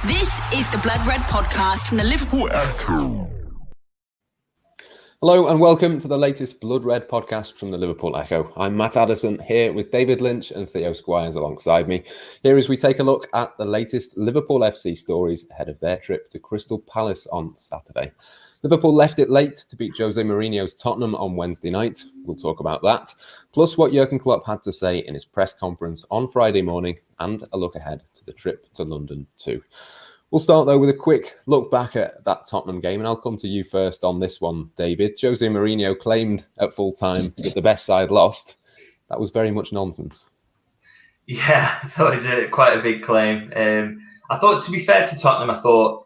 This is the Blood Red podcast from the Liverpool Echo. Hello and welcome to the latest Blood Red podcast from the Liverpool Echo. I'm Matt Addison here with David Lynch and Theo Squires alongside me. Here as we take a look at the latest Liverpool FC stories ahead of their trip to Crystal Palace on Saturday. Liverpool left it late to beat Jose Mourinho's Tottenham on Wednesday night. We'll talk about that, plus what Jurgen Klopp had to say in his press conference on Friday morning and a look ahead to the trip to London too. We'll start, though, with a quick look back at that Tottenham game, and I'll come to you first on this one, David. Jose Mourinho claimed at full-time that the best side lost. That was very much nonsense. Yeah, I thought it was quite a big claim. I thought, to be fair to Tottenham, I thought,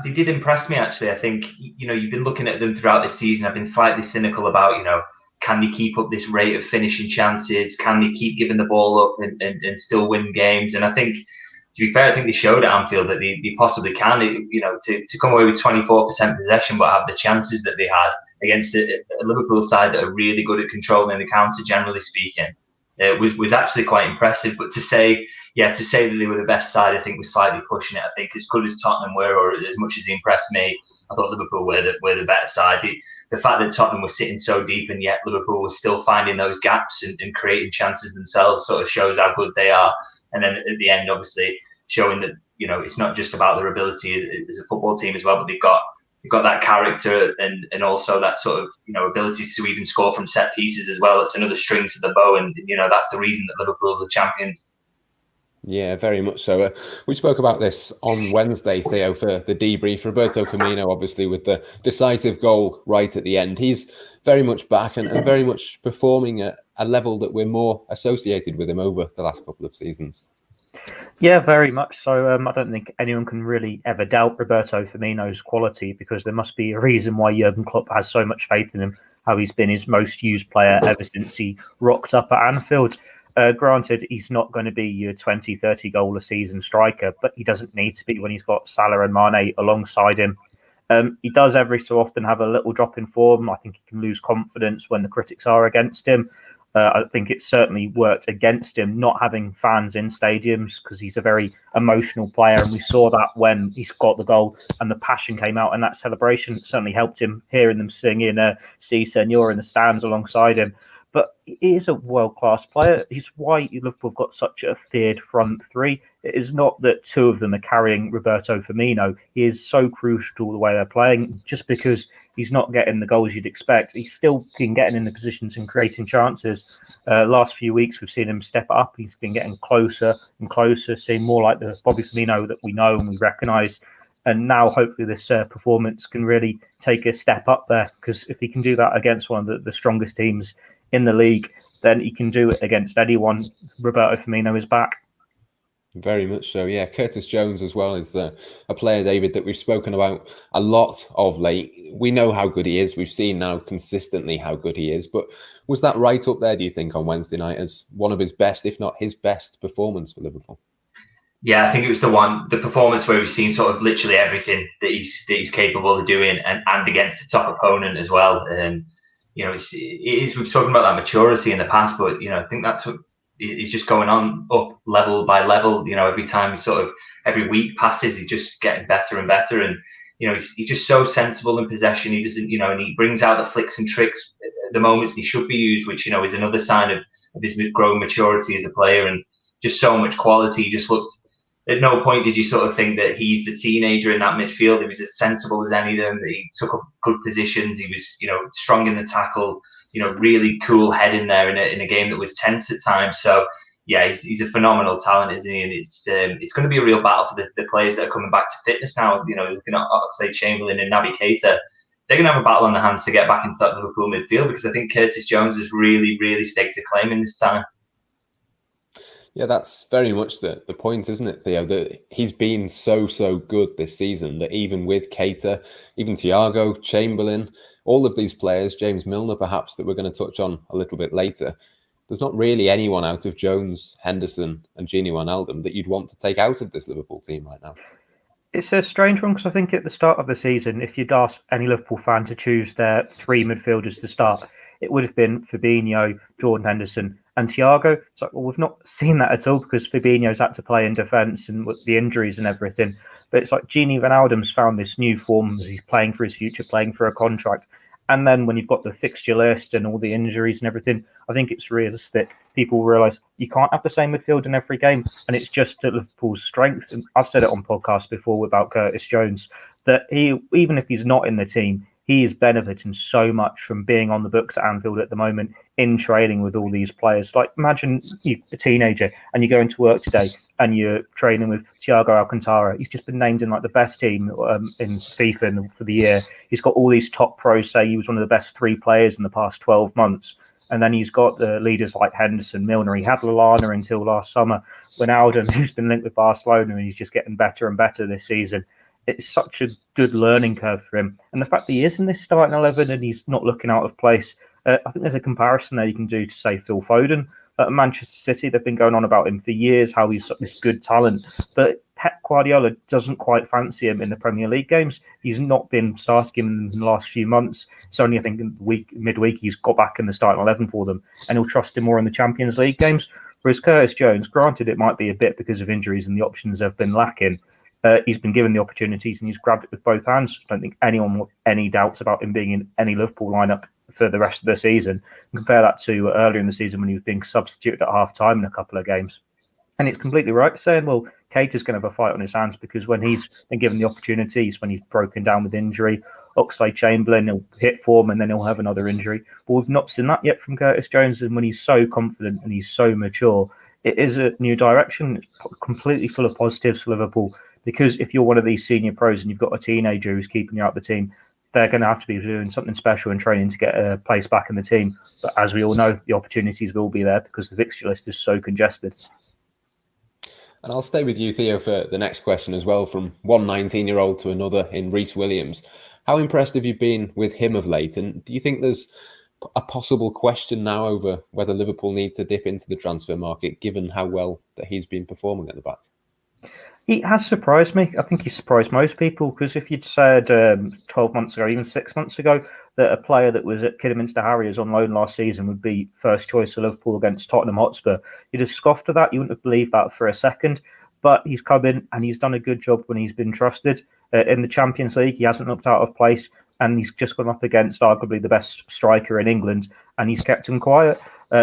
they did impress me, actually. I think, you've been looking at them throughout this season. I've been slightly cynical about, can they keep up this rate of finishing chances? Can they keep giving the ball up and still win games? And I think, to be fair, I think they showed at Anfield that they possibly can. To come away with 24% possession but have the chances that they had against a Liverpool side that are really good at controlling the counter, generally speaking, was actually quite impressive. But to say that they were the best side, I think was slightly pushing it. I think as good as Tottenham were, or as much as they impressed me, I thought Liverpool were the better side. The fact that Tottenham was sitting so deep and yet Liverpool was still finding those gaps and creating chances themselves sort of shows how good they are. And then at the end, obviously, showing that it's not just about their ability as a football team as well, but they've got that character and also that sort of ability to even score from set pieces as well. It's another string to the bow, and that's the reason that Liverpool are the champions. Yeah, very much so. We spoke about this on Wednesday, Theo, for the debrief. Roberto Firmino, obviously, with the decisive goal right at the end. He's very much back and very much performing at a level that we're more associated with him over the last couple of seasons. Yeah, very much so. I don't think anyone can really ever doubt Roberto Firmino's quality, because there must be a reason why Jurgen Klopp has so much faith in him, how he's been his most used player ever since he rocked up at Anfield. Granted, he's not going to be your 20, 30 goal a season striker, but he doesn't need to be when he's got Salah and Mane alongside him. He does every so often have a little drop in form. I think he can lose confidence when the critics are against him. I think it certainly worked against him not having fans in stadiums, because he's a very emotional player, and we saw that when he got the goal and the passion came out in that celebration. It certainly helped him, hearing them singing "Si Senor" in the stands alongside him. But he is a world-class player. He's why Liverpool have got such a feared front three. It is not that two of them are carrying Roberto Firmino. He is so crucial to the way they're playing. Just because he's not getting the goals you'd expect, he's still been getting in the positions and creating chances. Last few weeks, we've seen him step up. He's been getting closer and closer, seeing more like the Bobby Firmino that we know and we recognise. And now, hopefully, this performance can really take a step up there, because if he can do that against one of the strongest teams in the league, then he can do it against anyone. Roberto Firmino is back. Very much so, yeah. Curtis Jones as well is a player, David, that we've spoken about a lot of late. We know how good he is. We've seen now consistently how good he is. But was that right up there, do you think, on Wednesday night as one of his best, if not his best performance for Liverpool? Yeah, I think it was the performance where we've seen sort of literally everything that he's capable of doing, and against a top opponent as well. We've spoken about that maturity in the past, but I think that's what he's just going on up level by level. Every time every week passes, he's just getting better and better, and he's just so sensible in possession. He doesn't, and he brings out the flicks and tricks at the moments they should be used, which is another sign of his growing maturity as a player, and just so much quality. He just looked. At no point did you sort of think that he's the teenager in that midfield. He was as sensible as any of them. He took up good positions. He was, strong in the tackle. Really cool head in there in a game that was tense at times. So yeah, he's a phenomenal talent, isn't he? And it's going to be a real battle for the players that are coming back to fitness now. Looking at Oxlade-Chamberlain and Naby Keita, they're going to have a battle on their hands to get back into that Liverpool midfield, because I think Curtis Jones has really, really staked a claim in this time. Yeah, that's very much the point, isn't it, Theo? That he's been so good this season that even with Keita, even Thiago, Chamberlain, all of these players, James Milner perhaps, that we're going to touch on a little bit later, there's not really anyone out of Jones, Henderson and Gini Wijnaldum that you'd want to take out of this Liverpool team right now. It's a strange one, because I think at the start of the season, if you'd ask any Liverpool fan to choose their three midfielders to start, it would have been Fabinho, Jordan Henderson, and Thiago. It's like, well, we've not seen that at all because Fabinho's had to play in defence and with the injuries and everything. But it's like Gini Wijnaldum's found this new form as he's playing for his future, playing for a contract. And then when you've got the fixture list and all the injuries and everything, I think it's realistic. People realise you can't have the same midfield in every game. And it's just Liverpool's strength. And I've said it on podcasts before about Curtis Jones, that he, even if he's not in the team, he is benefiting so much from being on the books at Anfield at the moment in training with all these players. Like, imagine you're a teenager and you're going to work today and you're training with Thiago Alcantara. He's just been named in like the best team in FIFA for the year. He's got all these top pros say he was one of the best 3 players in the past 12 months. And then he's got the leaders like Henderson, Milner. He had Lallana until last summer. Wijnaldum, who's been linked with Barcelona, and he's just getting better and better this season. It's such a good learning curve for him. And the fact that he is in this starting 11 and he's not looking out of place, I think there's a comparison there you can do to, say, Phil Foden. At Manchester City, they've been going on about him for years, how he's this good talent. But Pep Guardiola doesn't quite fancy him in the Premier League games. He's not been starting him in the last few months. It's only, I think, midweek he's got back in the starting 11 for them. And he'll trust him more in the Champions League games. Whereas Curtis Jones, granted it might be a bit because of injuries and the options have been lacking, he's been given the opportunities and he's grabbed it with both hands. I don't think anyone with any doubts about him being in any Liverpool lineup for the rest of the season. Compare that to earlier in the season when he was being substituted at half-time in a couple of games. And it's completely right saying, well, Keita's going to have a fight on his hands because when he's been given the opportunities, when he's broken down with injury, Oxlade-Chamberlain, he'll hit form and then he'll have another injury. But we've not seen that yet from Curtis Jones. And when he's so confident and he's so mature, it is a new direction. It's completely full of positives for Liverpool. Because if you're one of these senior pros and you've got a teenager who's keeping you out of the team, they're going to have to be doing something special in training to get a place back in the team. But as we all know, the opportunities will be there because the fixture list is so congested. And I'll stay with you, Theo, for the next question as well, from one 19-year-old to another in Rhys Williams. How impressed have you been with him of late? And do you think there's a possible question now over whether Liverpool need to dip into the transfer market, given how well that he's been performing at the back? He has surprised me. I think he's surprised most people because if you'd said 12 months ago, even 6 months ago, that a player that was at Kidderminster Harriers on loan last season would be first choice for Liverpool against Tottenham Hotspur, you'd have scoffed at that. You wouldn't have believed that for a second. But he's come in and he's done a good job when he's been trusted. In the Champions League, he hasn't looked out of place and he's just gone up against arguably the best striker in England and he's kept him quiet.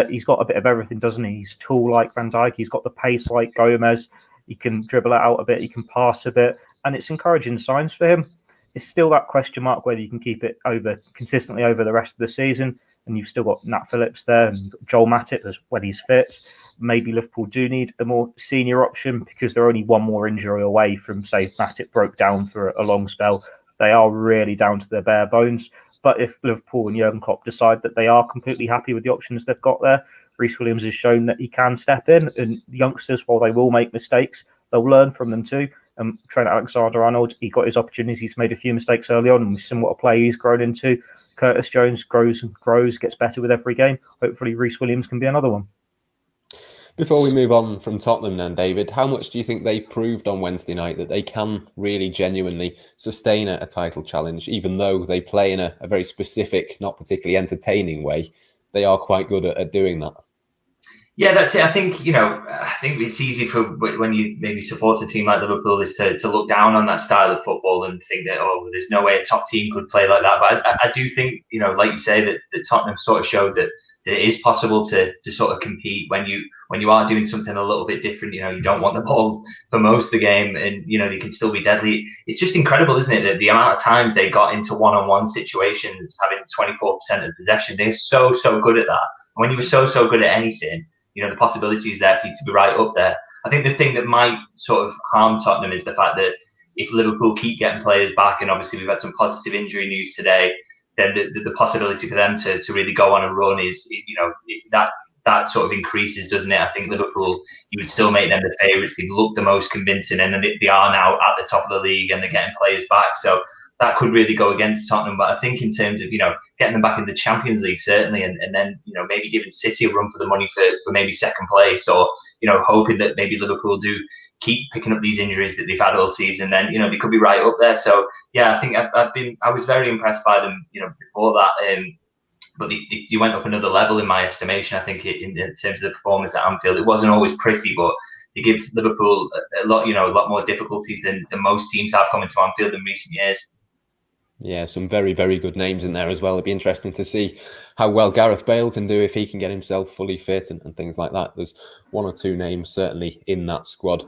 He's got a bit of everything, doesn't he? He's tall like Van Dijk. He's got the pace like Gomez. He can dribble it out a bit. He can pass a bit. And it's encouraging signs for him. It's still that question mark whether you can keep it over consistently over the rest of the season. And you've still got Nat Phillips there and Joel Matip when he's fit. Maybe Liverpool do need a more senior option because they're only one more injury away from, say, if Matip broke down for a long spell. They are really down to their bare bones. But if Liverpool and Jurgen Klopp decide that they are completely happy with the options they've got there, Rhys Williams has shown that he can step in, and youngsters, while they will make mistakes, they'll learn from them too. Trent Alexander-Arnold, he got his opportunities, made a few mistakes early on, and we've seen what a player he's grown into. Curtis Jones grows and grows, gets better with every game. Hopefully Rhys Williams can be another one. Before we move on from Tottenham then, David, how much do you think they proved on Wednesday night that they can really genuinely sustain a title challenge, even though they play in a very specific, not particularly entertaining way? They are quite good at doing that. Yeah, that's it. I think, I think it's easy for when you maybe support a team like Liverpool is to look down on that style of football and think that, there's no way a top team could play like that. But I do think, like you say, that Tottenham sort of showed that it is possible to sort of compete when you are doing something a little bit different. You don't want the ball for most of the game and, they can still be deadly. It's just incredible, isn't it, that the amount of times they got into one-on-one situations, having 24% of possession. They're so good at that. And when you were so good at anything, the possibilities there for you to be right up there. I think the thing that might sort of harm Tottenham is the fact that if Liverpool keep getting players back, and obviously we've had some positive injury news today, then the possibility for them to really go on a run is, that sort of increases, doesn't it? I think Liverpool, you would still make them the favourites. They've looked the most convincing, and they are now at the top of the league, and they're getting players back. So that could really go against Tottenham. But I think in terms of, getting them back in the Champions League, certainly, and then, maybe giving City a run for the money for maybe second place, or, hoping that maybe Liverpool do keep picking up these injuries that they've had all season, then, they could be right up there. So, yeah, I think I was very impressed by them, before that. but he went up another level in my estimation. I think in terms of the performance at Anfield, it wasn't always pretty, but they give Liverpool a lot more difficulties than most teams have coming to Anfield in recent years. Yeah, some very, very good names in there as well. It'd be interesting to see how well Gareth Bale can do if he can get himself fully fit and things like that. There's one or two names certainly in that squad.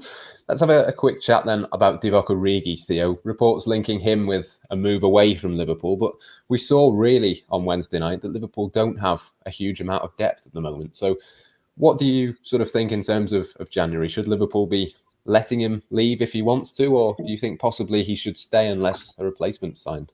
Let's have a quick chat then about Divock Origi, Theo. Reports linking him with a move away from Liverpool, but we saw really on Wednesday night that Liverpool don't have a huge amount of depth at the moment. So what do you sort of think in terms of January? Should Liverpool be letting him leave if he wants to, or do you think possibly he should stay unless a replacement's signed?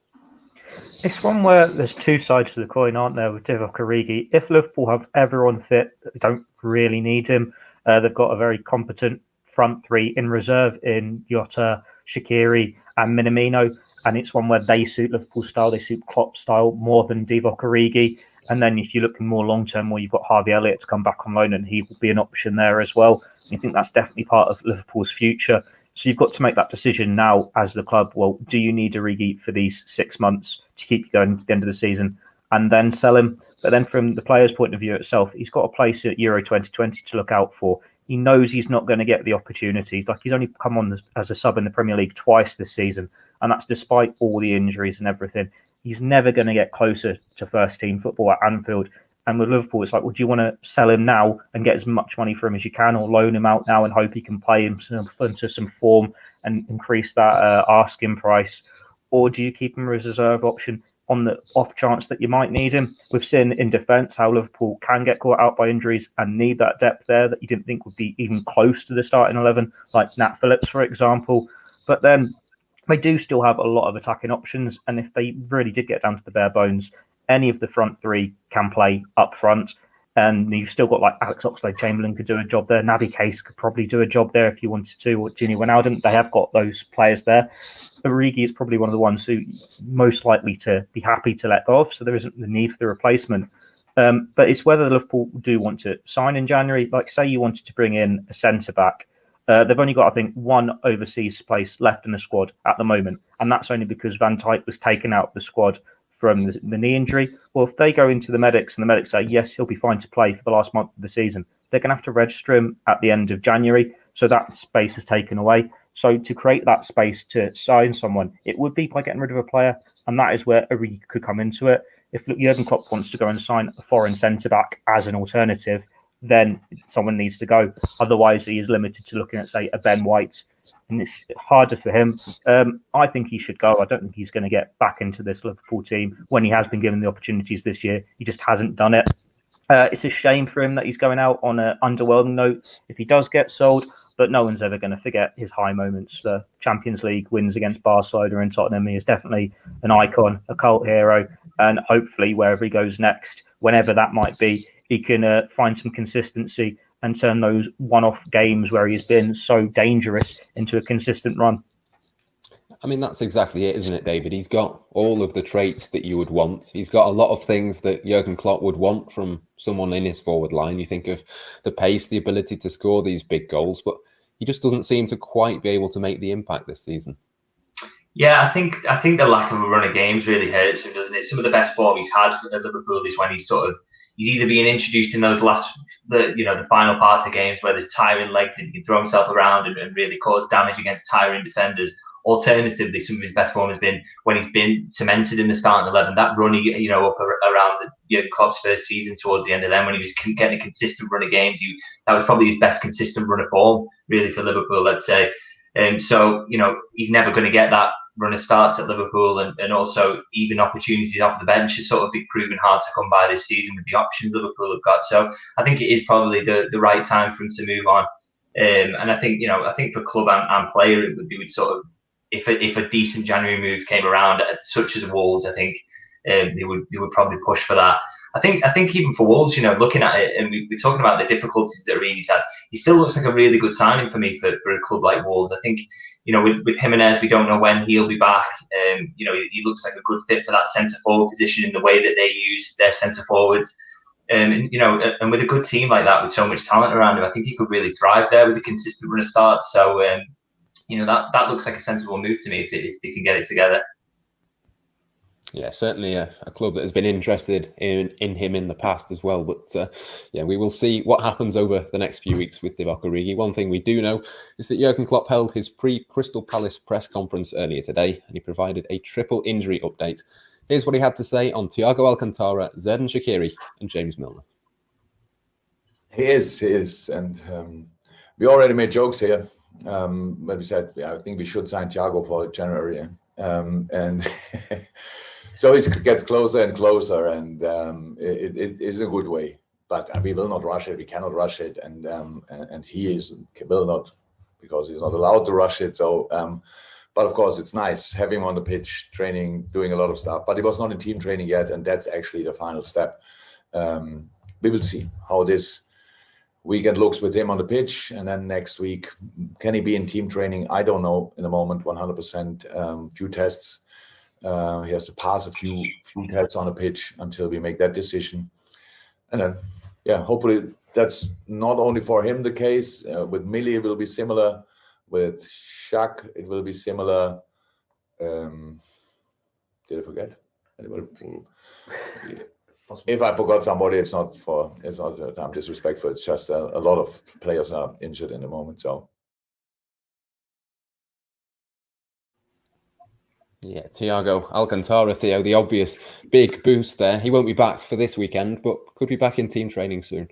It's one where there's two sides to the coin, aren't there, with Divock Origi? If Liverpool have everyone fit, they don't really need him. They've got a very competent front three in reserve in Jota, Shaqiri and Minamino, and it's one where they suit Liverpool style, they suit Klopp style more than Divock Origi. And then if you look more long-term, well, you've got Harvey Elliott to come back on loan and he will be an option there as well. I think that's definitely part of Liverpool's future. So you've got to make that decision now as the club. Well, do you need Origi for these 6 months to keep you going to the end of the season and then sell him? But then from the player's point of view itself, he's got a place at Euro 2020 to look out for. He knows he's not going to get the opportunities. Like, he's only come on as a sub in the Premier League twice this season, and that's despite all the injuries and everything. He's never going to get closer to first-team football at Anfield. And with Liverpool, it's like, well, do you want to sell him now and get as much money for him as you can, or loan him out now and hope he can play himself into some form and increase that asking price? Or do you keep him as a reserve option on the off chance that you might need him? We've seen in defence how Liverpool can get caught out by injuries and need that depth there that you didn't think would be even close to the starting 11, like Nat Phillips, for example. But then they do still have a lot of attacking options. And if they really did get down to the bare bones, any of the front three can play up front. And you've still got like Alex Oxlade-Chamberlain could do a job there. Naby Case could probably do a job there if you wanted to, or Gini Wijnaldum. They have got those players there. Origi is probably one of the ones who most likely to be happy to let go of, so there isn't the need for the replacement. But it's whether Liverpool do want to sign in January. Like, say you wanted to bring in a centre-back. They've only got, I think, one overseas place left in the squad at the moment, and that's only because Van Dijk was taken out of the squad from the knee injury. Well, if they go into the medics and the medics say, yes, he'll be fine to play for the last month of the season, they're going to have to register him at the end of January. So that space is taken away. So to create that space to sign someone, it would be by getting rid of a player. And that is where Origi could come into it. If Jurgen Klopp wants to go and sign a foreign centre-back as an alternative, then someone needs to go. Otherwise, he is limited to looking at, say, a Ben White. And it's harder for him. I think he should go. I don't think he's going to get back into this Liverpool team when he has been given the opportunities this year. He just hasn't done it. It's a shame for him that he's going out on an underwhelming note if he does get sold, but no one's ever going to forget his high moments. The Champions League wins against Barcelona and Tottenham. He is definitely an icon, a cult hero, and hopefully wherever he goes next, whenever that might be, he can find some consistency and turn those one-off games where he's been so dangerous into a consistent run. I mean, that's exactly it, isn't it, David? He's got all of the traits that you would want. He's got a lot of things that Jurgen Klopp would want from someone in his forward line. You think of the pace, the ability to score these big goals, but he just doesn't seem to quite be able to make the impact this season. Yeah, I think the lack of a run of games really hurts him, doesn't it? Some of the best form he's had at Liverpool is when he's either being introduced in those the final parts of games where there's tiring legs and he can throw himself around and really cause damage against tiring defenders. Alternatively, some of his best form has been when he's been cemented in the starting 11. That run, up around Jurgen Klopp's first season towards the end of them, when he was getting a consistent run of games, that was probably his best consistent run of form, really, for Liverpool, let's say. So, he's never going to get that run of starts at Liverpool, and also even opportunities off the bench has sort of been proven hard to come by this season with the options Liverpool have got. So I think it is probably the right time for him to move on. And I think for club and player, it would sort of, if a decent January move came around, such as Wolves, I think they would probably push for that. I think even for Wolves, looking at it, and we're talking about the difficulties that Origi's had, he still looks like a really good signing for me for a club like Wolves. I think, with Jimenez, we don't know when he'll be back. He looks like a good fit for that centre forward position in the way that they use their centre forwards. And with a good team like that, with so much talent around him, I think he could really thrive there with a consistent run of starts. So, that looks like a sensible move to me if they can get it together. Yeah, certainly a club that has been interested in him in the past as well. But yeah, we will see what happens over the next few weeks with Divock Origi. One thing we do know is that Jurgen Klopp held his pre-Crystal Palace press conference earlier today, and he provided a triple injury update. Here's what he had to say on Thiago Alcantara, Xherdan Shaqiri, and James Milner. He is. And we already made jokes here. But we said, I think we should sign Thiago for January. And so it gets closer and closer, and it is a good way. But we will not rush it. We cannot rush it, and he will not, because he's not allowed to rush it. So, but of course, it's nice having him on the pitch, training, doing a lot of stuff. But he was not in team training yet, and that's actually the final step. We will see how this weekend looks with him on the pitch, and then next week, can he be in team training? I don't know in the moment, 100%. Few tests. He has to pass a few tests on the pitch until we make that decision. And then, yeah, hopefully that's not only for him the case. With Millie, it will be similar. With Shaq, it will be similar. Did I forget anybody? If I forgot somebody, it's not I'm disrespectful. It's just a lot of players are injured in the moment. So. Yeah, Thiago Alcantara, Theo, the obvious big boost there. He won't be back for this weekend, but could be back in team training soon.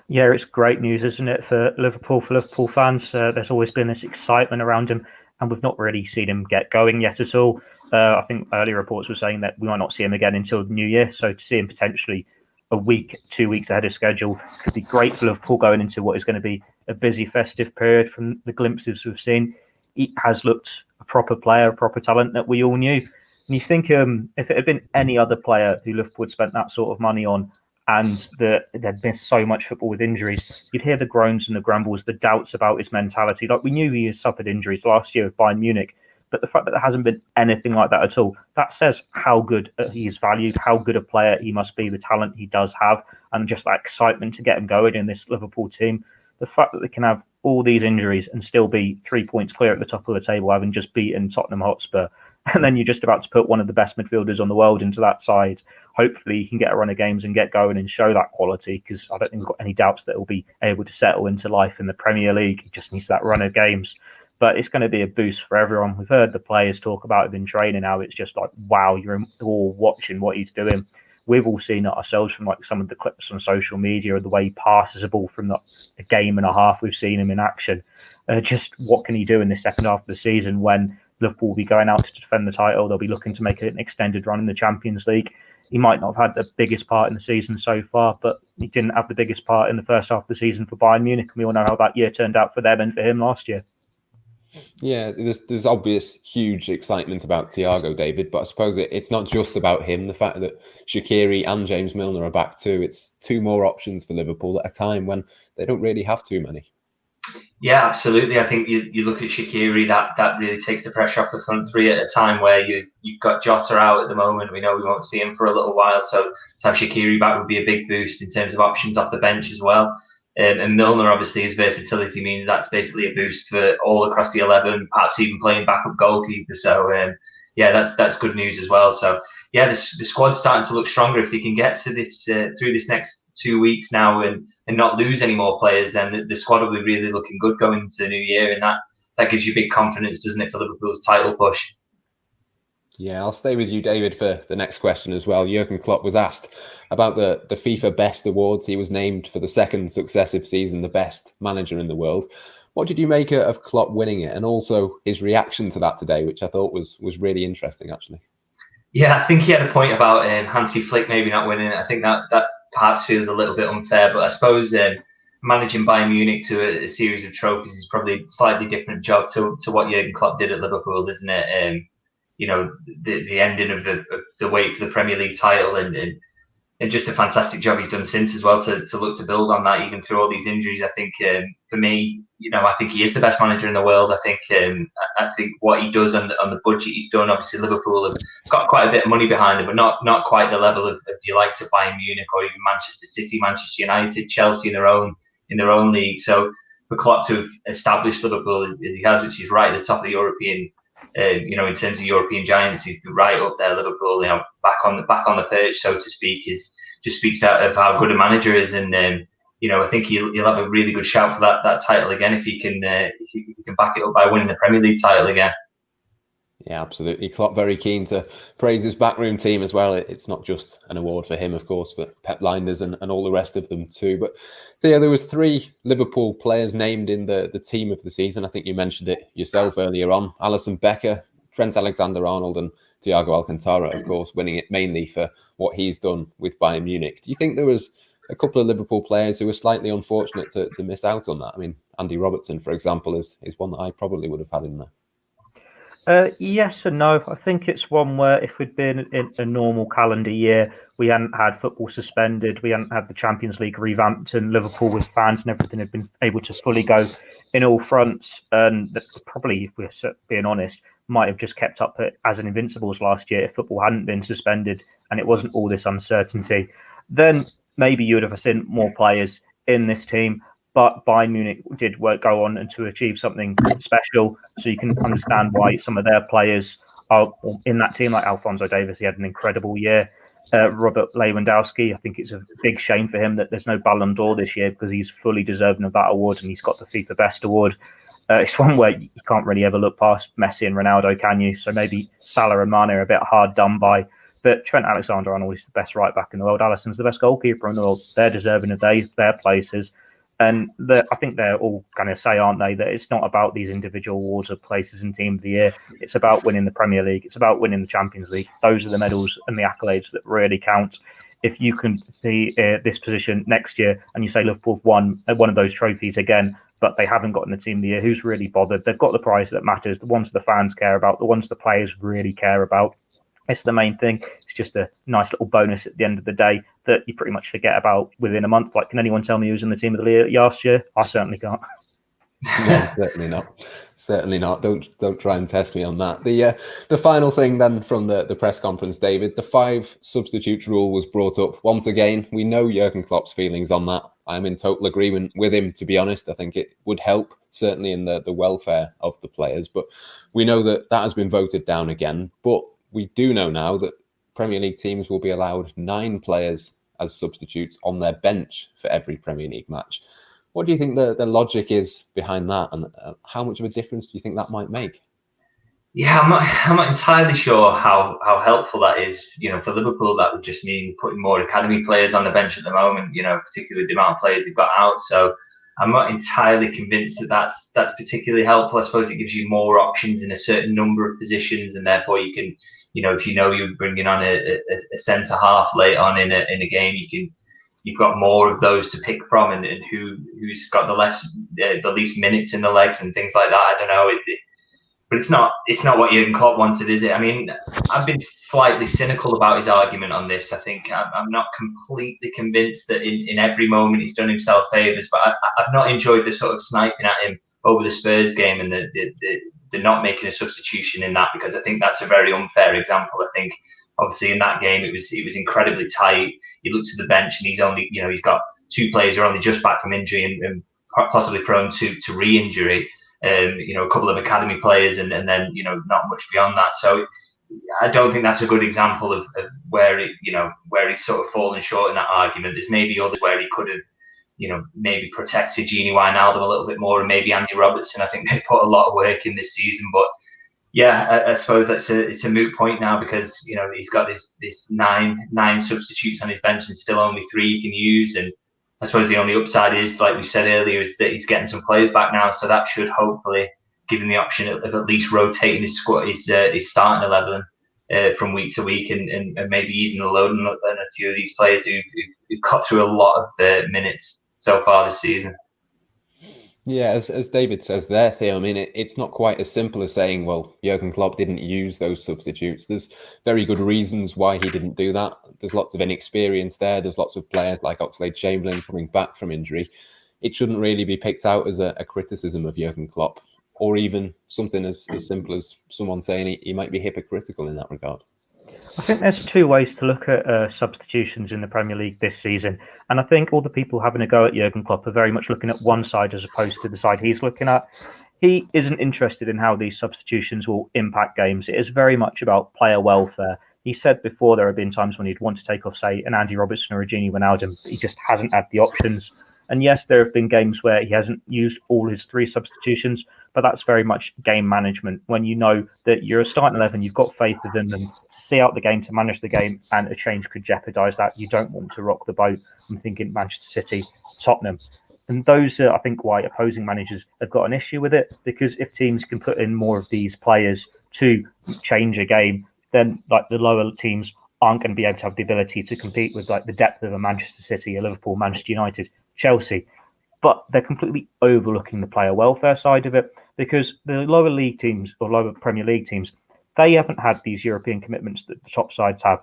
Yeah, it's great news, isn't it, for Liverpool fans? There's always been this excitement around him, and we've not really seen him get going yet at all. I think early reports were saying that we might not see him again until the new year. So to see him potentially a week, 2 weeks ahead of schedule could be great for Liverpool going into what is going to be a busy festive period. From the glimpses we've seen, he has looked a proper player, a proper talent that we all knew. And you think if it had been any other player who Liverpool had spent that sort of money on, and there'd been so much football with injuries, you'd hear the groans and the grumbles, the doubts about his mentality. Like, we knew he had suffered injuries last year with Bayern Munich, but the fact that there hasn't been anything like that at all, that says how good he is valued, how good a player he must be, the talent he does have, and just that excitement to get him going in this Liverpool team. The fact that they can have all these injuries and still be 3 points clear at the top of the table, having just beaten Tottenham Hotspur, and then you're just about to put one of the best midfielders on the world into that side. Hopefully he can get a run of games and get going and show that quality, because I don't think we've got any doubts that he'll be able to settle into life in the Premier League. He just needs that run of games. But it's going to be a boost for everyone. We've heard the players talk about it in training now. It's just like, wow, you're all watching what he's doing. We've all seen it ourselves from like some of the clips on social media, of the way he passes a ball from a game and a half. We've seen him in action. Just what can he do in the second half of the season when Liverpool will be going out to defend the title? They'll be looking to make an extended run in the Champions League. He might not have had the biggest part in the season so far, but he didn't have the biggest part in the first half of the season for Bayern Munich. And we all know how that year turned out for them and for him last year. Yeah, there's obvious huge excitement about Thiago, David, but I suppose it's not just about him. The fact that Shaqiri and James Milner are back too, it's two more options for Liverpool at a time when they don't really have too many. Yeah, absolutely. I think you look at Shaqiri, that really takes the pressure off the front three at a time where you've got Jota out at the moment. We know we won't see him for a little while, so to have Shaqiri back would be a big boost in terms of options off the bench as well. And Milner, obviously, his versatility means that's basically a boost for all across the 11, perhaps even playing backup goalkeeper. So, yeah, that's good news as well. So, yeah, the squad's starting to look stronger. If they can get to this through this next 2 weeks now and not lose any more players, then the squad will be really looking good going into the new year. And that gives you big confidence, doesn't it, for Liverpool's title push? Yeah, I'll stay with you, David, for the next question as well. Jurgen Klopp was asked about the FIFA Best Awards. He was named for the second successive season the best manager in the world. What did you make of Klopp winning it, and also his reaction to that today, which I thought was really interesting, actually? Yeah, I think he had a point about Hansi Flick maybe not winning it. I think that perhaps feels a little bit unfair, but I suppose managing Bayern Munich to a series of trophies is probably a slightly different job to what Jurgen Klopp did at Liverpool, isn't it? You know, the ending of the wait for the Premier League title and just a fantastic job he's done since as well to look to build on that even through all these injuries. I think for me, you know, I think he is the best manager in the world. I think what he does on the budget he's done. Obviously, Liverpool have got quite a bit of money behind him, but not quite the level of the likes of Bayern Munich or even Manchester City, Manchester United, Chelsea in their own league. So for Klopp to have established Liverpool as he has, which is right at the top of the European in terms of European giants, he's right up there. Liverpool, back on the perch, so to speak, just speaks out of how good a manager is, and I think he'll have a really good shout for that title again if he can back it up by winning the Premier League title again. Yeah, absolutely. Klopp very keen to praise his backroom team as well. It's not just an award for him, of course, for Pep Lijnders and all the rest of them too. But Theo, there was 3 Liverpool players named in the team of the season. I think you mentioned it yourself earlier on. Alisson Becker, Trent Alexander-Arnold and Thiago Alcantara, of course, winning it mainly for what he's done with Bayern Munich. Do you think there was a couple of Liverpool players who were slightly unfortunate to miss out on that? I mean, Andy Robertson, for example, is one that I probably would have had in there. Yes and no. I think it's one where if we'd been in a normal calendar year, we hadn't had football suspended, we hadn't had the Champions League revamped, and Liverpool with fans and everything had been able to fully go in all fronts. And probably, if we're being honest, might have just kept up as an Invincibles last year if football hadn't been suspended and it wasn't all this uncertainty. Then maybe you would have seen more players in this team. But Bayern Munich did go on and to achieve something special. So you can understand why some of their players are in that team, like Alphonso Davies. He had an incredible year. Robert Lewandowski, I think it's a big shame for him that there's no Ballon d'Or this year because he's fully deserving of that award and he's got the FIFA Best Award. It's one where you can't really ever look past Messi and Ronaldo, can you? So maybe Salah and Mane are a bit hard done by. But Trent Alexander-Arnold is the best right back in the world. Alisson's the best goalkeeper in the world. They're deserving of their places. And I think they're all going to say, aren't they, that it's not about these individual awards of places in Team of the Year. It's about winning the Premier League. It's about winning the Champions League. Those are the medals and the accolades that really count. If you can be this position next year and you say Liverpool have won one of those trophies again, but they haven't gotten the Team of the Year, who's really bothered? They've got the prize that matters, the ones the fans care about, the ones the players really care about. It's the main thing. It's just a nice little bonus at the end of the day that you pretty much forget about within a month. Like, can anyone tell me who was in the Team of the Year last year? I certainly can't. No, certainly not. Certainly not. Don't try and test me on that. The final thing then from the press conference, David, the 5 substitutes rule was brought up once again. We know Jurgen Klopp's feelings on that. I'm in total agreement with him, to be honest. I think it would help, certainly in the welfare of the players. But we know that has been voted down again. But we do know now that Premier League teams will be allowed 9 players as substitutes on their bench for every Premier League match. What do you think the logic is behind that, and how much of a difference do you think that might make? Yeah, I'm not entirely sure how helpful that is. For Liverpool, that would just mean putting more academy players on the bench at the moment. Particularly the amount of players they've got out. So I'm not entirely convinced that that's particularly helpful. I suppose it gives you more options in a certain number of positions, and therefore you can, if you're bringing on a centre half late on in a game, you've got more of those to pick from, and who's got the least minutes in the legs and things like that. I don't know. But it's not what Jurgen Klopp wanted, is it? I mean, I've been slightly cynical about his argument on this. I think I'm not completely convinced that in every moment he's done himself favours, but I've not enjoyed the sort of sniping at him over the Spurs game and the not making a substitution in that, because I think that's a very unfair example. I think obviously in that game it was incredibly tight. You look to the bench and he's got 2 players who are only just back from injury and possibly prone to re-injury. A couple of academy players and then not much beyond that. So I don't think that's a good example of where he's sort of fallen short in that argument. There's maybe others where he could have maybe protected Gini Wijnaldum a little bit more, and maybe Andy Robertson. I think they've put a lot of work in this season, but yeah, I suppose it's a moot point now, because he's got this nine substitutes on his bench and still only 3 he can use. And I suppose the only upside is, like we said earlier, is that he's getting some players back now, so that should hopefully give him the option of at least rotating his squad, his starting 11 from week to week, and maybe easing the load on a few of these players who've cut through a lot of minutes so far this season. Yeah, as David says there, Theo, I mean, it's not quite as simple as saying, well, Jurgen Klopp didn't use those substitutes. There's very good reasons why he didn't do that. There's lots of inexperience there. There's lots of players like Oxlade-Chamberlain coming back from injury. It shouldn't really be picked out as a criticism of Jurgen Klopp, or even something as simple as someone saying he might be hypocritical in that regard. I think there's 2 ways to look at substitutions in the Premier League this season. And I think all the people having a go at Jurgen Klopp are very much looking at one side as opposed to the side he's looking at. he isn't interested in how these substitutions will impact games. It is very much about player welfare. He said before there have been times when he'd want to take off, say, an Andy Robertson or a Gini Wijnaldum, but he just hasn't had the options. And yes, there have been games where he hasn't used all his 3 substitutions, but that's very much game management. When you know that you're a starting 11, you've got faith within them to see out the game, to manage the game, and a change could jeopardise that. You don't want to rock the boat. I'm thinking Manchester City, Tottenham. And those are, I think, why opposing managers have got an issue with it, because if teams can put in more of these players to change a game, then like the lower teams aren't going to be able to have the ability to compete with like the depth of a Manchester City, a Liverpool, Manchester United, Chelsea. But they're completely overlooking the player welfare side of it, because the lower league teams or lower Premier League teams, they haven't had these European commitments that the top sides have.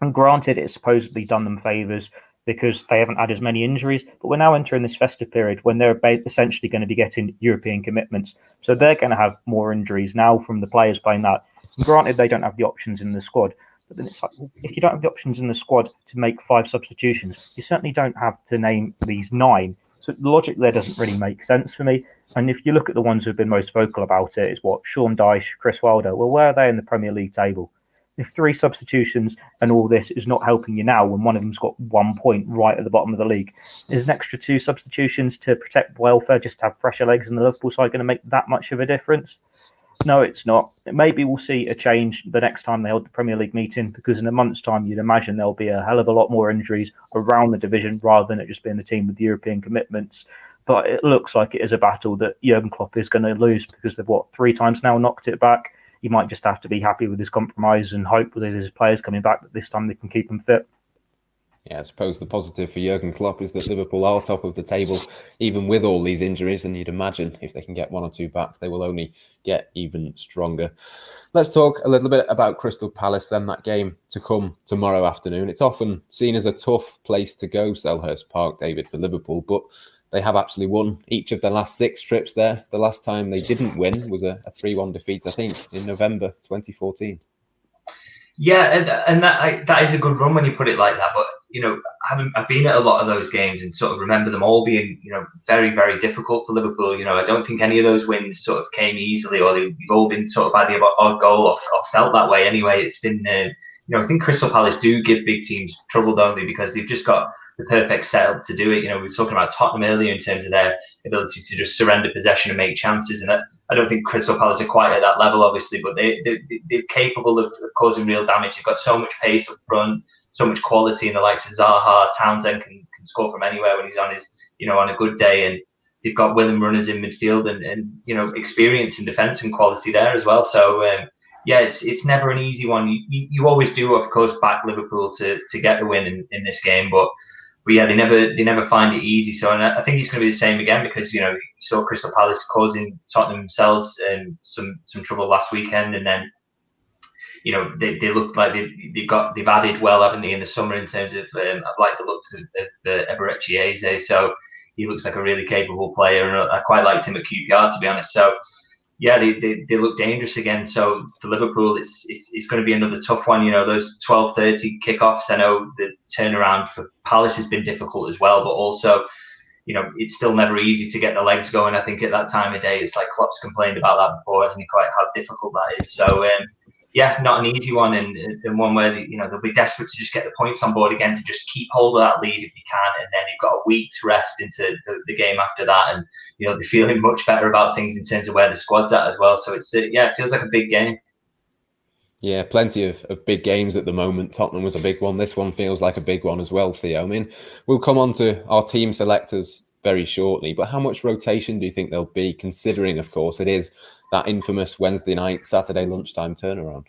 And granted, it's supposedly done them favours because they haven't had as many injuries, but we're now entering this festive period when they're essentially going to be getting European commitments. So they're going to have more injuries now from the players playing that. And granted, they don't have the options in the squad, but then it's like, if you don't have the options in the squad to make 5 substitutions, you certainly don't have to name these 9. So the logic there doesn't really make sense for me. And if you look at the ones who've been most vocal about it, it's what, Sean Dyche, Chris Wilder. Well, where are they in the Premier League table? If 3 substitutions and all this is not helping you now when one of them's got 1 point right at the bottom of the league, is an extra 2 substitutions to protect welfare, just to have fresher legs in the Liverpool side, going to make that much of a difference? No, it's not. Maybe we'll see a change the next time they hold the Premier League meeting, because in a month's time, you'd imagine there'll be a hell of a lot more injuries around the division rather than it just being the team with European commitments. But it looks like it is a battle that Jurgen Klopp is going to lose, because they've, 3 times now knocked it back. He might just have to be happy with his compromise and hope that his players coming back that this time they can keep him fit. Yeah, I suppose the positive for Jurgen Klopp is that Liverpool are top of the table, even with all these injuries. And you'd imagine if they can get 1 or 2 back, they will only get even stronger. Let's talk a little bit about Crystal Palace then, that game to come tomorrow afternoon. It's often seen as a tough place to go, Selhurst Park, David, for Liverpool, but they have actually won each of their last 6 trips there. The last time they didn't win was a 3-1 defeat, I think, in November 2014. Yeah, and that is a good run when you put it like that. But I've been at a lot of those games and sort of remember them all being very, very difficult for Liverpool. I don't think any of those wins sort of came easily, or they've all been sort of by the odd goal or felt that way anyway. It's been I think Crystal Palace do give big teams trouble, don't they? Because they've just got the perfect setup to do it. We were talking about Tottenham earlier in terms of their ability to just surrender possession and make chances, and I don't think Crystal Palace are quite at that level, obviously, but they're capable of causing real damage. They've got so much pace up front, so much quality in the likes of Zaha. Townsend can score from anywhere when he's on his on a good day, and they've got willing runners in midfield and experience in defence and quality there as well. So yeah, it's never an easy one. You always do, of course, back Liverpool to get the win in this game, but yeah, they never find it easy. So, and I think it's going to be the same again, because you saw Crystal Palace causing Tottenham themselves some trouble last weekend, and then they look like they've added well, haven't they, in the summer in terms of I like the looks of Eberechi Eze. So he looks like a really capable player, and I quite liked him at QPR, to be honest. So yeah, they look dangerous again. So for Liverpool, it's going to be another tough one. Those 12:30 kickoffs. I know the turnaround for Palace has been difficult as well, but also, it's still never easy to get the legs going. I think at that time of day, it's like Klopp's complained about that before, hasn't he? Quite how difficult that is. So yeah, not an easy one, and one where they'll be desperate to just get the points on board again, to just keep hold of that lead if you can, and then you've got a week to rest into the game after that, and they're feeling much better about things in terms of where the squad's at as well. So it feels like a big game. Yeah, plenty of big games at the moment. Tottenham was a big one. This one feels like a big one as well, Theo. I mean, we'll come on to our team selectors very shortly, but how much rotation do you think there'll be, considering, of course, it is that infamous Wednesday night, Saturday lunchtime turnaround?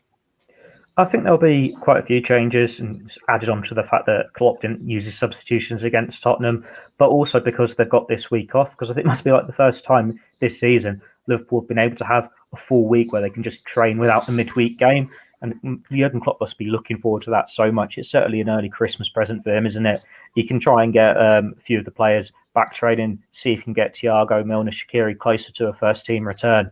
I think there'll be quite a few changes, and added on to the fact that Klopp didn't use his substitutions against Tottenham, but also because they've got this week off, because I think it must be like the first time this season Liverpool have been able to have a full week where they can just train without the midweek game. And Jurgen Klopp must be looking forward to that so much. It's certainly an early Christmas present for him, isn't it? He can try and get a few of the players back training, see if he can get Thiago, Milner, Shaqiri closer to a first-team return.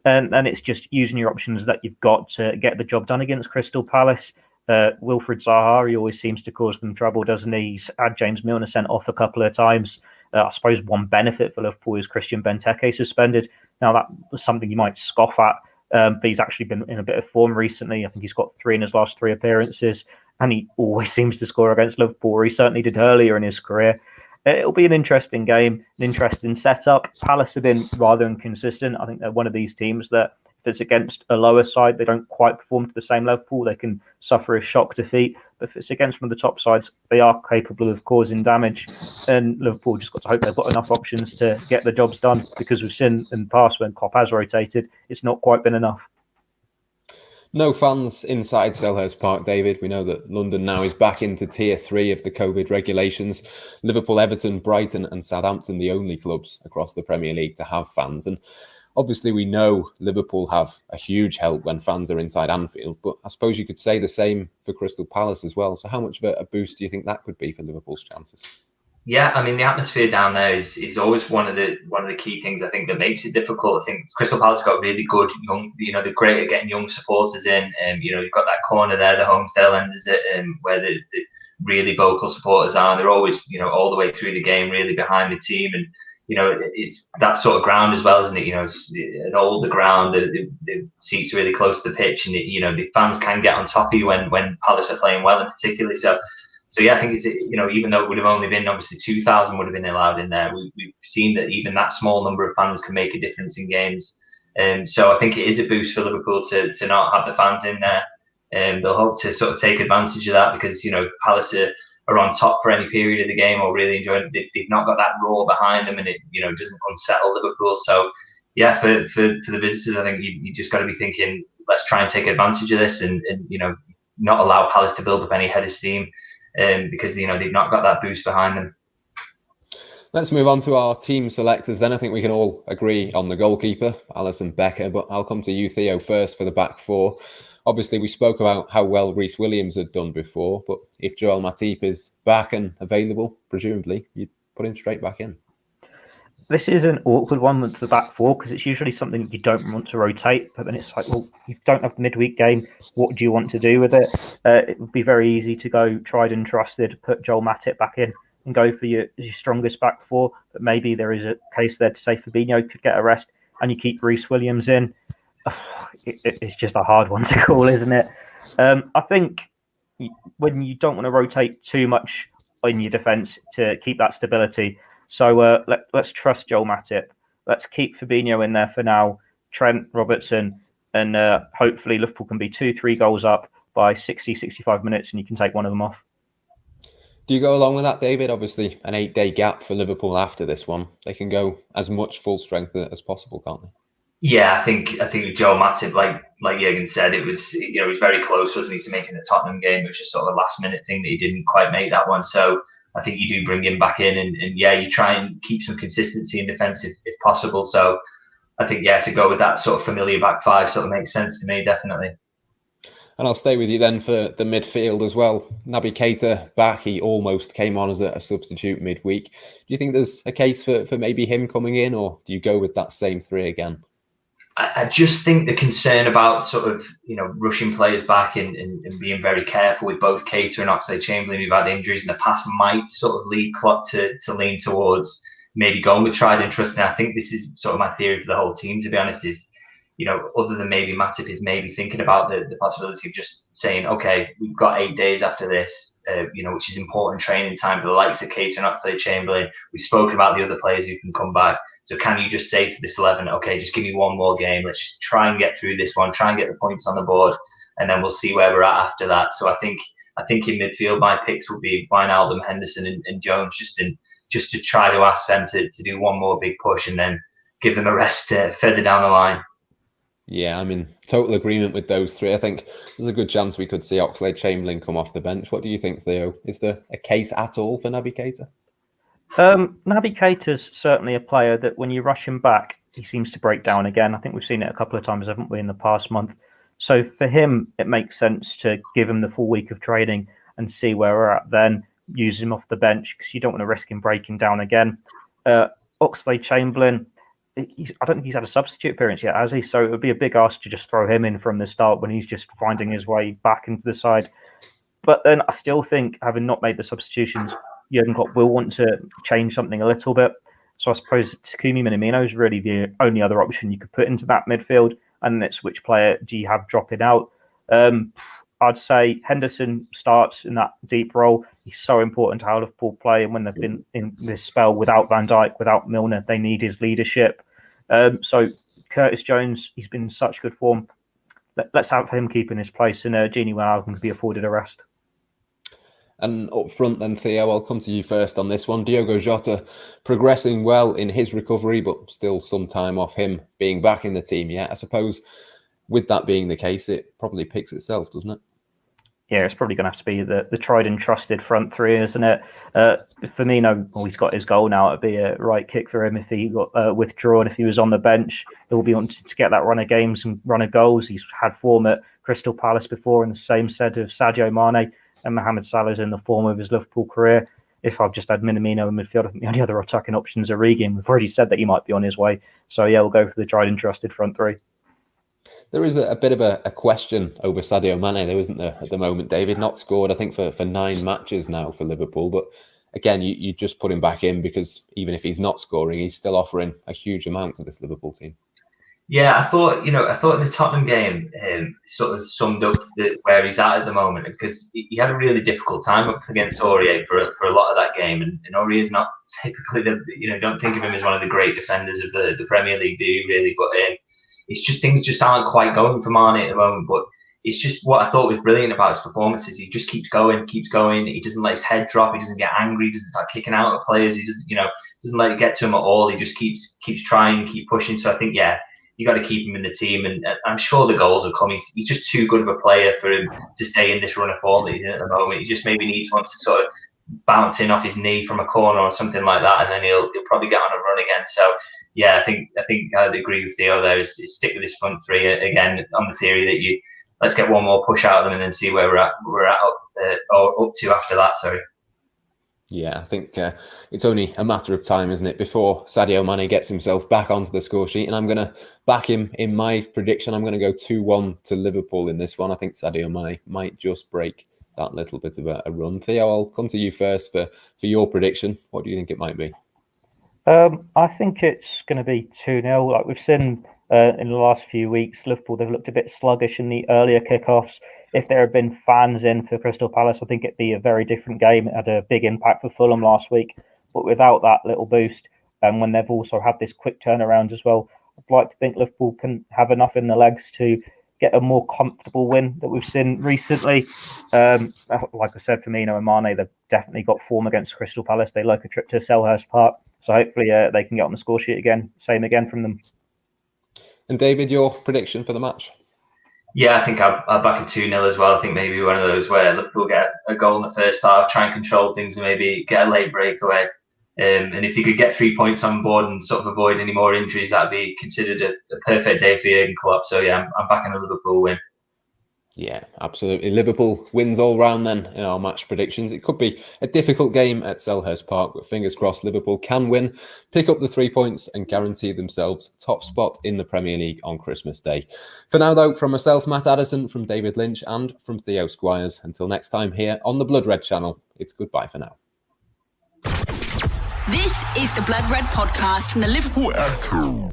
And it's just using your options that you've got to get the job done against Crystal Palace. Wilfried Zaha, he always seems to cause them trouble, doesn't he? He's had James Milner sent off a couple of times. I suppose one benefit for Liverpool is Christian Benteke suspended. Now, that was something you might scoff at, but he's actually been in a bit of form recently. I think he's got 3 in his last 3 appearances, and he always seems to score against Liverpool, or he certainly did earlier in his career. It'll be an interesting game, an interesting setup. Palace have been rather inconsistent. I think they're one of these teams that if it's against a lower side, they don't quite perform to the same level. They can suffer a shock defeat. But if it's against one of the top sides, they are capable of causing damage. And Liverpool just got to hope they've got enough options to get the jobs done, because we've seen in the past when Klopp has rotated, it's not quite been enough. No fans inside Selhurst Park, David. We know that London now is back into Tier 3 of the COVID regulations. Liverpool, Everton, Brighton and Southampton, the only clubs across the Premier League to have fans. And obviously we know Liverpool have a huge help when fans are inside Anfield, but I suppose you could say the same for Crystal Palace as well. So how much of a boost do you think that could be for Liverpool's chances? Yeah, I mean, the atmosphere down there is always one of the key things I think that makes it difficult. I think Crystal Palace got really good young, they're great at getting young supporters in. You've got that corner there, the Homestead end, is it, where the really vocal supporters are. They're always, all the way through the game, really behind the team. And it's that sort of ground as well, isn't it? It's an older ground. The seats are really close to the pitch, and the fans can get on top of you when Palace are playing well, in particular. So yeah, I think it's even though it would have only been obviously 2,000 would have been allowed in there, we've seen that even that small number of fans can make a difference in games. So I think it is a boost for Liverpool to not have the fans in there. They'll hope to sort of take advantage of that, because Palace are on top for any period of the game or really enjoying it. They've not got that roar behind them, and it doesn't unsettle Liverpool. So yeah, for the visitors, I think you just got to be thinking, let's try and take advantage of this and not allow Palace to build up any head of steam. Because they've not got that boost behind them. Let's move on to our team selectors then. I think we can all agree on the goalkeeper, Alisson Becker, but I'll come to you, Theo, first for the back 4. Obviously, we spoke about how well Rhys Williams had done before, but if Joel Matip is back and available, presumably, you'd put him straight back in. This is an awkward one with the back 4, because it's usually something you don't want to rotate, but then it's like, well, you don't have the midweek game. What do you want to do with it? It would be very easy to go tried and trusted, put Joel Matip back in and go for your strongest back 4. But maybe there is a case there to say Fabinho could get a rest and you keep Rhys Williams in. It's just a hard one to call, isn't it? I think when you don't want to rotate too much in your defence to keep that stability. So let's trust Joel Matip. Let's keep Fabinho in there for now, Trent, Robertson, and hopefully Liverpool can be 2-3 goals up by 60, 65 minutes and you can take one of them off. Do you go along with that, David? Obviously, an 8-day gap for Liverpool after this one. They can go as much full strength as possible, can't they? Yeah, I think Joel Matip, like Jurgen said, it was he was very close, wasn't he, to making the Tottenham game. It was just sort of a last minute thing that he didn't quite make that one. So I think you do bring him back in, and yeah, you try and keep some consistency in defence if possible. So I think to go with that sort of familiar back 5 sort of makes sense to me, definitely. And I'll stay with you then for the midfield as well. Naby Keita back. He almost came on as a substitute midweek. Do you think there's a case for maybe him coming in, or do you go with that same 3 again? I just think the concern about sort of, rushing players back and being very careful with both Keita and Oxlade-Chamberlain, who've had injuries in the past, might sort of lead Klopp to lean towards maybe going with tried and trusted. I think this is sort of my theory for the whole team, to be honest, is, other than maybe Matip, is maybe thinking about the possibility of just saying, okay, we've got 8 days after this, which is important training time for the likes of Keita and Oxlade-Chamberlain. We've spoken about the other players who can come back. So can you just say to this 11, okay, just give me one more game. Let's just try and get through this one, try and get the points on the board, and then we'll see where we're at after that. So I think in midfield, my picks would be Wijnaldum, Henderson and Jones, just to try to ask them to do one more big push and then give them a rest further down the line. Yeah, I'm in total agreement with those 3. I think there's a good chance we could see Oxlade-Chamberlain come off the bench. What do you think, Theo? Is there a case at all for Naby Keita? Naby Keita's certainly a player that when you rush him back, he seems to break down again. I think we've seen it a couple of times, haven't we, in the past month? So for him, it makes sense to give him the full week of training and see where we're at then, use him off the bench, because you don't want to risk him breaking down again. Oxlade-Chamberlain, I don't think he's had a substitute appearance yet, has he? So it would be a big ask to just throw him in from the start when he's just finding his way back into the side. But then I still think, having not made the substitutions, Jurgen Klopp will want to change something a little bit. So I suppose Takumi Minamino is really the only other option you could put into that midfield. And it's which player do you have dropping out? I'd say Henderson starts in that deep role. He's so important to how Liverpool play. And when they've been in this spell without Van Dijk, without Milner, they need his leadership. So Curtis Jones, he's been in such good form. Let's have him keep in his place, and Gini Wijnaldum can be afforded a rest. And up front then, Theo, I'll come to you first on this one. Diogo Jota progressing well in his recovery, but still some time off him being back in the team yet. I suppose with that being the case, it probably picks itself, doesn't it? Yeah, it's probably going to have to be the tried and trusted front three, isn't it? Firmino, he's got his goal now. It'd be a right kick for him if he got withdrawn. If he was on the bench, he'll be wanting to get that run of games and run of goals. He's had form at Crystal Palace before, in the same set of Sadio Mane and Mohamed Salah's in the form of his Liverpool career. If I've just had Minamino in midfield, I think the only other attacking options are Origi, and we've already said that he might be on his way. So yeah, we'll go for the tried and trusted front three. There is a bit of a question over Sadio Mane, there isn't there, at the moment, David? Not scored, I think, for 9 matches now for Liverpool. But again, you just put him back in because even if he's not scoring, he's still offering a huge amount to this Liverpool team. Yeah, I thought in the Tottenham game, sort of summed up where he's at the moment, because he had a really difficult time up against Aurier for a lot of that game, and Aurier is not typically don't think of him as one of the great defenders of the Premier League, do you really? But it's just things just aren't quite going for Mane at the moment. But it's just what I thought was brilliant about his performances. He just keeps going. He doesn't let his head drop. He doesn't get angry. He doesn't start kicking out at players. He doesn't let it get to him at all. He just keeps trying, keep pushing. So I think, yeah, you got to keep him in the team, and I'm sure the goals will come. He's just too good of a player for him to stay in this run of form that he's in at the moment. He just maybe needs one to sort of bounce in off his knee from a corner or something like that, and then he'll probably get on a run again. So yeah, I think I'd agree with Theo there. Is stick with this front three again, on the theory that let's get one more push out of them and then see where we're at up to after that. Sorry. Yeah, I think it's only a matter of time, isn't it, before Sadio Mane gets himself back onto the score sheet. And I'm going to back him in my prediction. I'm going to go 2-1 to Liverpool in this one. I think Sadio Mane might just break that little bit of a run. Theo, I'll come to you first for your prediction. What do you think it might be? I think it's going to be 2-0. Like we've seen in the last few weeks, Liverpool, they've looked a bit sluggish in the earlier kickoffs. If there had been fans in for Crystal Palace, I think it'd be a very different game. It had a big impact for Fulham last week. But without that little boost, and when they've also had this quick turnaround as well, I'd like to think Liverpool can have enough in the legs to get a more comfortable win that we've seen recently. Like I said, Firmino and Mane, they've definitely got form against Crystal Palace. They like a trip to Selhurst Park. So hopefully they can get on the score sheet again. Same again from them. And David, your prediction for the match? Yeah, I think I'll back a 2-0 as well. I think maybe one of those where Liverpool get a goal in the first half, try and control things, and maybe get a late breakaway. And if you could get 3 points on board and sort of avoid any more injuries, that'd be considered a perfect day for Jurgen Klopp. So yeah, I'm backing a Liverpool win. Yeah, absolutely. Liverpool wins all round then in our match predictions. It could be a difficult game at Selhurst Park, but fingers crossed Liverpool can win, pick up the 3 points and guarantee themselves top spot in the Premier League on Christmas Day. For now though, from myself, Matt Addison, from David Lynch and from Theo Squires, until next time here on the Blood Red channel, it's goodbye for now. This is the Blood Red podcast from the Liverpool Echo.